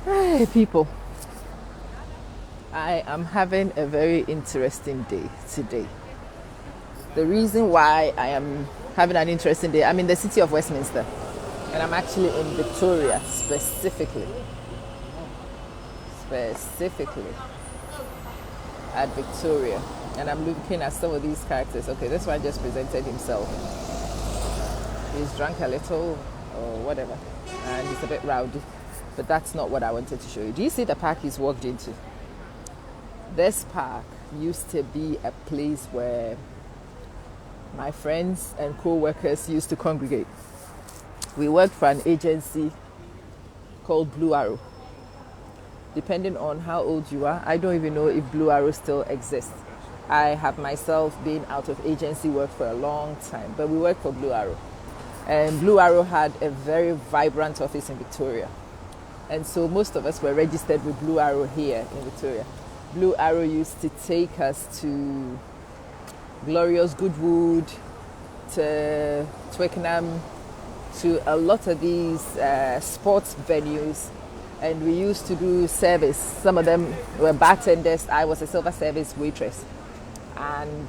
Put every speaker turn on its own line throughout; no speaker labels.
Hey, people, I am having a very interesting day today. The reason why I am having an interesting day, I'm in the city of Westminster, and I'm actually in Victoria specifically at Victoria. And I'm looking at some of these characters. Okay, this one just presented himself. He's drunk a little or whatever, and he's a bit rowdy. But that's not what I wanted to show you. Do you see the park he's walked into? This park used to be a place where my friends and co-workers used to congregate. We worked for an agency called Blue Arrow. Depending on how old you are, I don't even know if Blue Arrow still exists. I have myself been out of agency work for a long time, but we worked for Blue Arrow. And Blue Arrow had a very vibrant office in Victoria. And so most of us were registered with Blue Arrow here in Victoria. Blue Arrow used to take us to glorious Goodwood, to Twickenham, to a lot of these sports venues, and we used to do service. Some of them were bartenders. I was a silver service waitress, and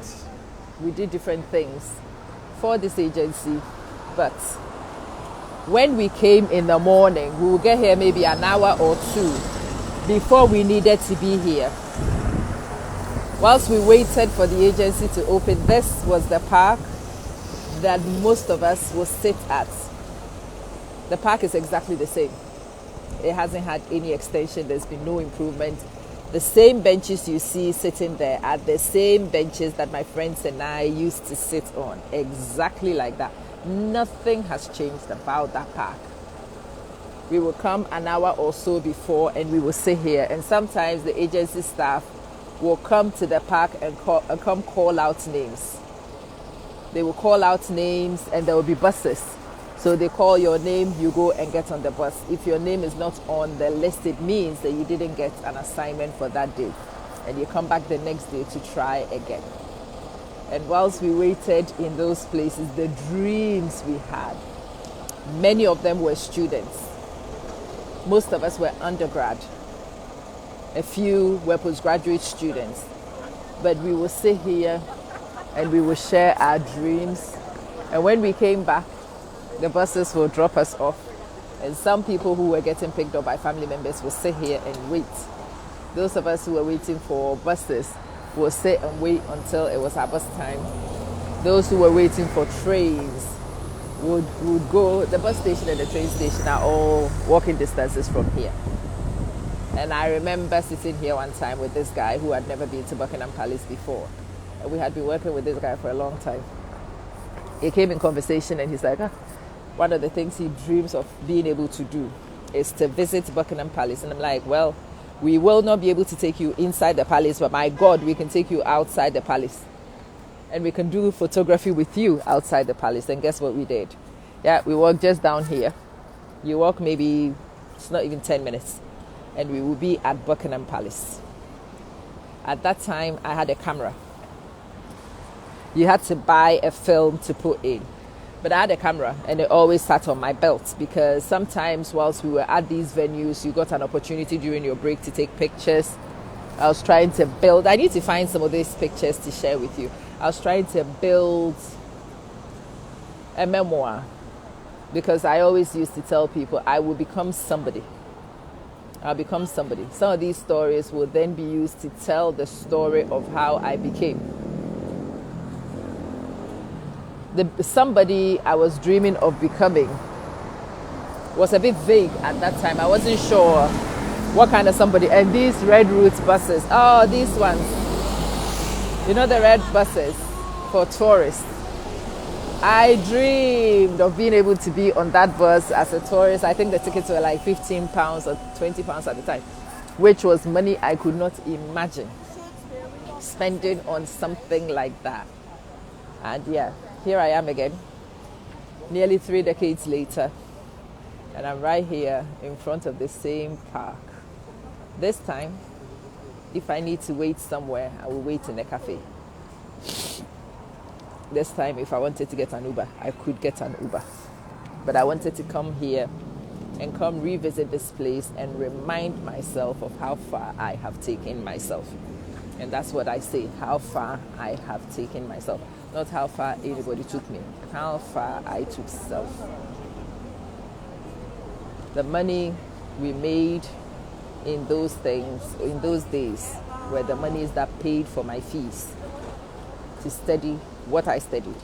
we did different things for this agency. But when we came in the morning, we would get here maybe an hour or two before we needed to be here. Whilst we waited for the agency to open, this was the park that most of us would sit at. The park is exactly the same. It hasn't had any extension. There's been no improvement. The same benches you see sitting there are the same benches that my friends and I used to sit on. Exactly like that. Nothing has changed about that park. We will come an hour or so before and we will sit here. And sometimes the agency staff will come to the park and come call out names. They will call out names and there will be buses. So they call your name, you go and get on the bus. If your name is not on the list, it means that you didn't get an assignment for that day. And you come back the next day to try again. And whilst we waited in those places, the dreams we had, many of them were students. Most of us were undergrad. A few were postgraduate students. But we will sit here and we will share our dreams. And when we came back, the buses will drop us off. And some people who were getting picked up by family members will sit here and wait. Those of us who were waiting for buses will sit and wait until it was our bus time. Those who were waiting for trains would go. The bus station and the train station are all walking distances from here. And I remember sitting here one time with this guy who had never been to Buckingham Palace before. And we had been working with this guy for a long time. He came in conversation and he's like, one of the things he dreams of being able to do is to visit Buckingham Palace. And I'm like, well, we will not be able to take you inside the palace, but my God, we can take you outside the palace. And we can do photography with you outside the palace. And guess what we did? Yeah, we walked just down here. You walk maybe, it's not even 10 minutes. And we will be at Buckingham Palace. At that time, I had a camera. You had to buy a film to put in. But I had a camera and it always sat on my belt because sometimes whilst we were at these venues, you got an opportunity during your break to take pictures. I was trying to build, I need to find some of these pictures to share with you. I was trying to build a memoir because I always used to tell people I will become somebody. I'll become somebody. Some of these stories will then be used to tell the story of how I became. The somebody I was dreaming of becoming was a bit vague at that time. I wasn't sure what kind of somebody. And these red route buses, oh, these ones, you know, the red buses for tourists. I dreamed of being able to be on that bus as a tourist. I think the tickets were like £15 or £20 at the time, which was money I could not imagine spending on something like that. And yeah, here I am again, nearly 3 decades later, and I'm right here in front of the same park. This time, if I need to wait somewhere, I will wait in a cafe. This time, if I wanted to get an Uber, I could get an Uber. But I wanted to come here and come revisit this place and remind myself of how far I have taken myself. And that's what I say, how far I have taken myself. Not how far anybody took me, how far I took self. The money we made in those things, in those days, were the monies that paid for my fees to study what I studied.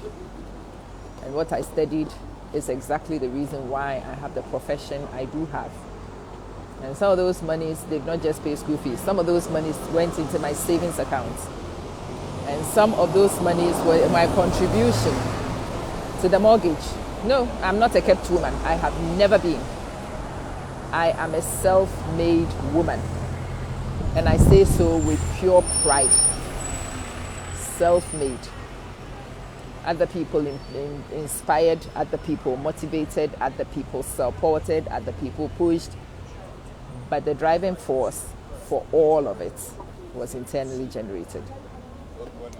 And what I studied is exactly the reason why I have the profession I do have. And some of those monies, they've not just paid school fees. Some of those monies went into my savings accounts. And some of those monies were my contribution to the mortgage. No, I'm not a kept woman. I have never been. I am a self-made woman. And I say so with pure pride. Self-made. Other people inspired, other people motivated, other people supported, other people pushed. But the driving force for all of it was internally generated.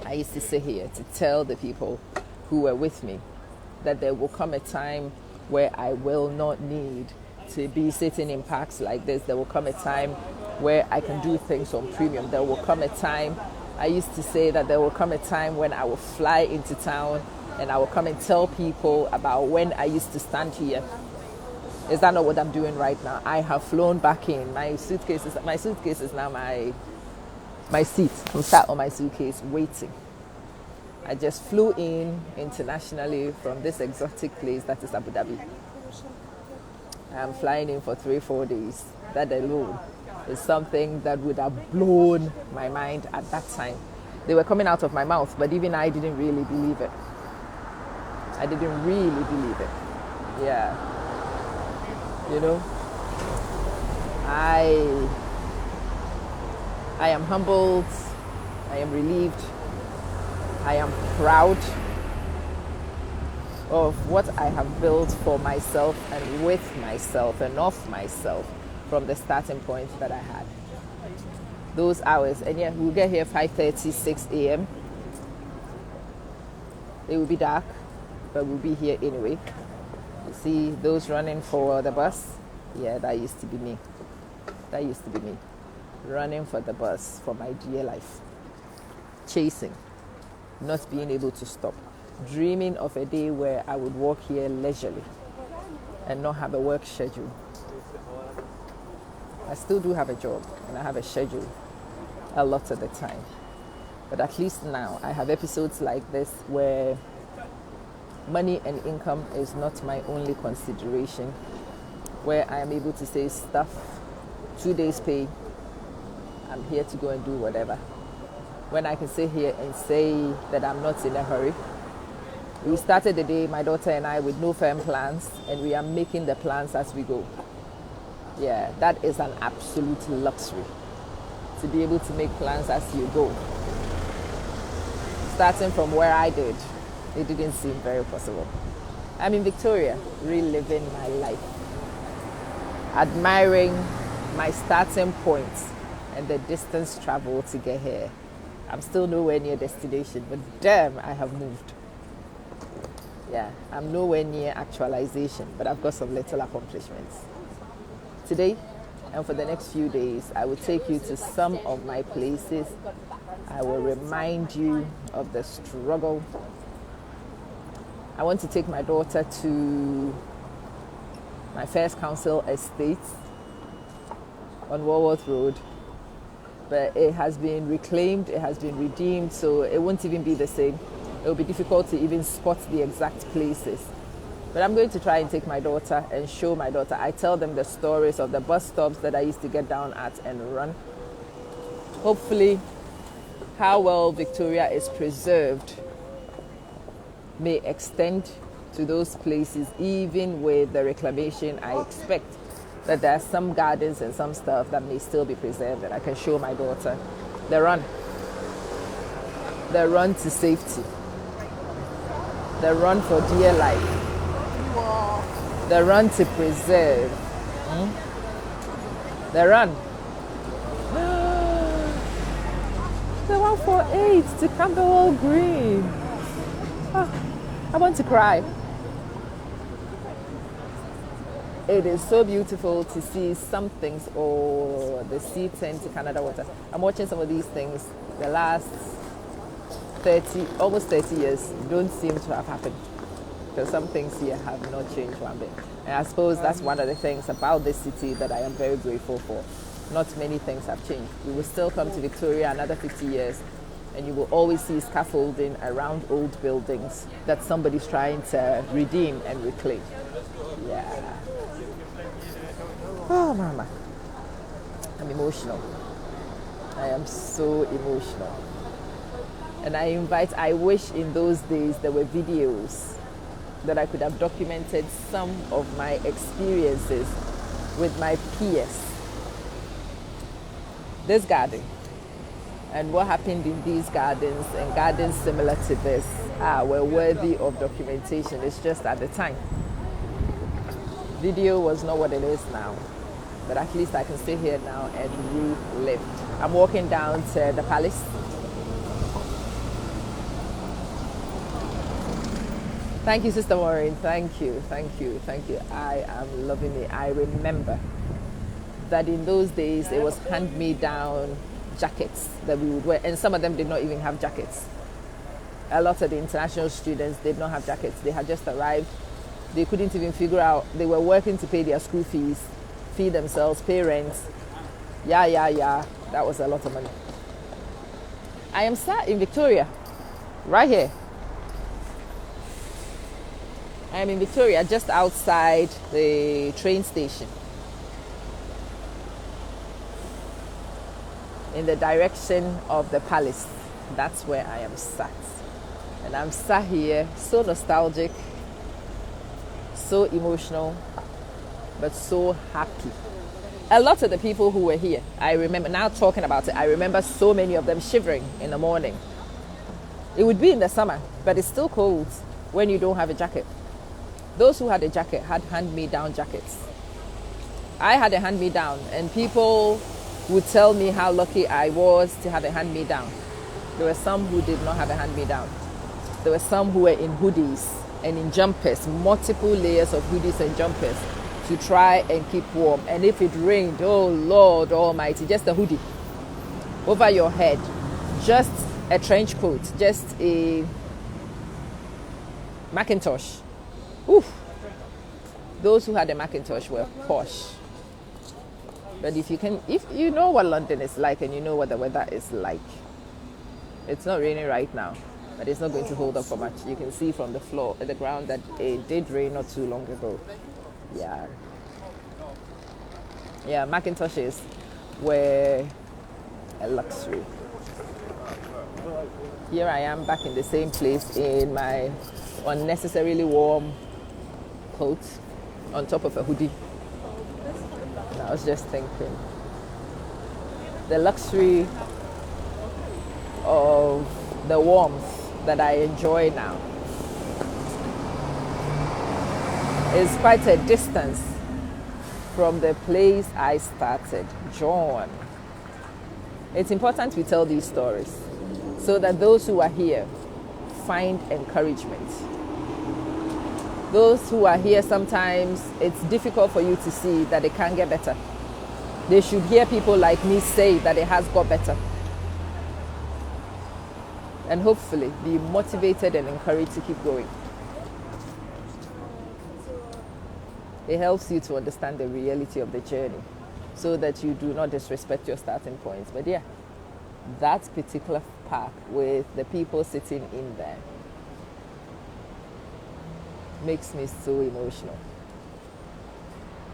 I used to sit here to tell the people who were with me that there will come a time where I will not need to be sitting in parks like this. There will come a time where I can do things on premium. There will come a time, I used to say that there will come a time when I will fly into town and I will come and tell people about when I used to stand here. Is that not what I'm doing right now? I have flown back in. My suitcase is now my seat. I'm sat on my suitcase waiting. I just flew in internationally from this exotic place that is Abu Dhabi. I'm flying in for 3-4 days. That alone is something that would have blown my mind at that time. They were coming out of my mouth, but even I didn't really believe it. I didn't really believe it. Yeah. You know, I am humbled, I am relieved, I am proud of what I have built for myself and with myself and of myself from the starting point that I had. Those hours, and yeah, we'll get here 5:30, 6 a.m. It will be dark, but we'll be here anyway. You see those running for the bus? Yeah, that used to be me. That used to be me. Running for the bus for my dear life. Chasing. Not being able to stop. Dreaming of a day where I would walk here leisurely and not have a work schedule. I still do have a job and I have a schedule a lot of the time. But at least now I have episodes like this where money and income is not my only consideration, where I am able to say stuff, 2 days pay, I'm here to go and do whatever. When I can sit here and say that I'm not in a hurry. We started the day, my daughter and I, with no firm plans, and we are making the plans as we go. Yeah, that is an absolute luxury, to be able to make plans as you go. Starting from where I did, it didn't seem very possible. I'm in Victoria, reliving my life, admiring my starting point and the distance traveled to get here. I'm still nowhere near destination, but damn, I have moved. Yeah, I'm nowhere near actualization, but I've got some little accomplishments. Today, and for the next few days, I will take you to some of my places. I will remind you of the struggle. I want to take my daughter to my first council estate on Walworth Road, but it has been reclaimed, it has been redeemed, so it won't even be the same. It will be difficult to even spot the exact places. But I'm going to try and take my daughter and show my daughter. I tell them the stories of the bus stops that I used to get down at and run. Hopefully, how well Victoria is preserved may extend to those places, even with the reclamation. I expect that there are some gardens and some stuff that may still be preserved that I can show my daughter. The run to safety, the run for dear life, the run to preserve, the run, the 148 to Camberwell Green. I want to cry. It is so beautiful to see some things, or the sea turn to Canada water. I'm watching some of these things. The last 30, almost 30 years don't seem to have happened, because some things here have not changed one bit. And I suppose that's one of the things about this city that I am very grateful for. Not many things have changed. We will still come to Victoria another 50 years, and you will always see scaffolding around old buildings that somebody's trying to redeem and reclaim. Yeah. Oh, mama. I'm emotional. I am so emotional. And I wish in those days there were videos that I could have documented some of my experiences with my peers. This garden and what happened in these gardens and gardens similar to this were worthy of documentation. It's just at the time, video was not what it is now, but at least I can sit here now and relive. I'm walking down to the palace. Thank you, Sister Maureen. Thank you. I am loving it. I remember that in those days it was hand-me-down jackets that we would wear, and some of them did not even have jackets. A lot of the international students did not have jackets. They had just arrived. They couldn't even figure out. They were working to pay their school fees, feed themselves, pay rent. Yeah. That was a lot of money. I am sat in Victoria, right here. I am in Victoria, just outside the train station, in the direction of the palace. That's where I am sat. And I'm sat here, so nostalgic, so emotional, but so happy. A lot of the people who were here, I remember, now talking about it, I remember so many of them shivering in the morning. It would be in the summer, but it's still cold when you don't have a jacket. Those who had a jacket had hand-me-down jackets. I had a hand-me-down, and people would tell me how lucky I was to have a hand-me-down. There were some who did not have a hand-me-down. There were some who were in hoodies and in jumpers, multiple layers of hoodies and jumpers to try and keep warm. And if it rained, oh Lord Almighty, just a hoodie over your head, just a trench coat, just a Macintosh. Oof. Those who had a Macintosh were posh. But if you know what London is like and you know what the weather is like, it's not raining right now, but it's not going to hold up for much. You can see from the floor, the ground, that it did rain not too long ago. Yeah, Macintoshes were a luxury. Here I am back in the same place in my unnecessarily warm coat on top of a hoodie. And I was just thinking, the luxury of the warmth that I enjoy now is quite a distance from the place I started, John. It's important we tell these stories so that those who are here find encouragement. Those who are here, sometimes it's difficult for you to see that it can get better. They should hear people like me say that it has got better. And hopefully be motivated and encouraged to keep going. It helps you to understand the reality of the journey so that you do not disrespect your starting points. But yeah, that particular park with the people sitting in there makes me so emotional.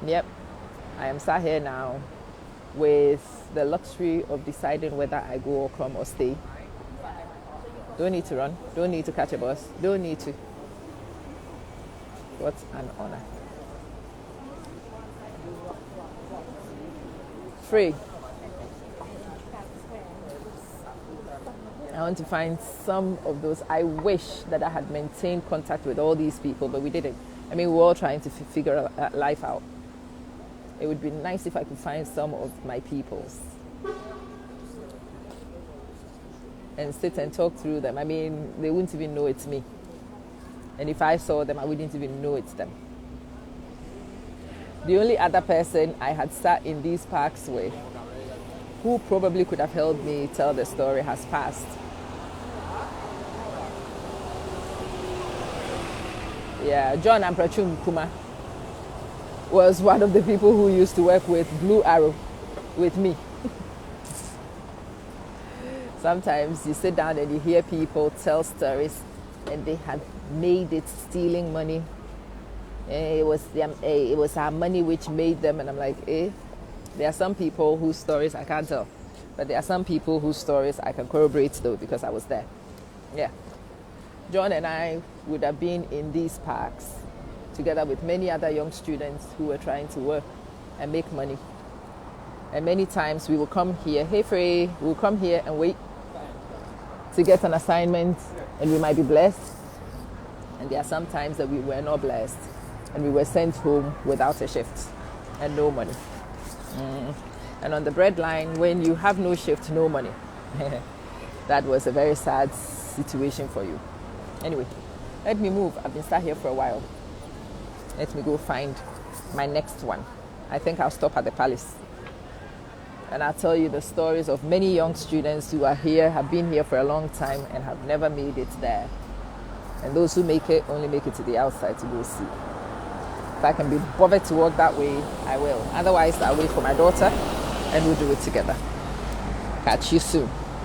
Yep, I am sat here now with the luxury of deciding whether I go or come or stay. Don't need to run, don't need to catch a bus, don't need to. What an honor. Free. I want to find some of those. I wish that I had maintained contact with all these people, but we didn't. I mean, we're all trying to figure life out. It would be nice if I could find some of my peoples and sit and talk through them. I mean, they wouldn't even know it's me. And if I saw them, I wouldn't even know it's them. The only other person I had sat in these parks with who probably could have helped me tell the story has passed. Yeah, John Amprachum Kuma was one of the people who used to work with Blue Arrow with me. Sometimes you sit down and you hear people tell stories and they had made it stealing money. It was our money which made them, and I'm like, there are some people whose stories I can't tell, but there are some people whose stories I can corroborate though because I was there. Yeah. John and I would have been in these parks together with many other young students who were trying to work and make money. And many times we will come here, hey Frey, we'll come here and wait to get an assignment, and we might be blessed. And there are some times that we were not blessed and we were sent home without a shift and no money. And on the bread line, when you have no shift, no money, that was a very sad situation for you. Anyway, let me move. I've been sat here for a while. Let me go find my next one. I think I'll stop at the palace. And I'll tell you the stories of many young students who are here, have been here for a long time and have never made it there. And those who make it only make it to the outside to go see. If I can be bothered to walk that way, I will. Otherwise, I'll wait for my daughter and we'll do it together. Catch you soon.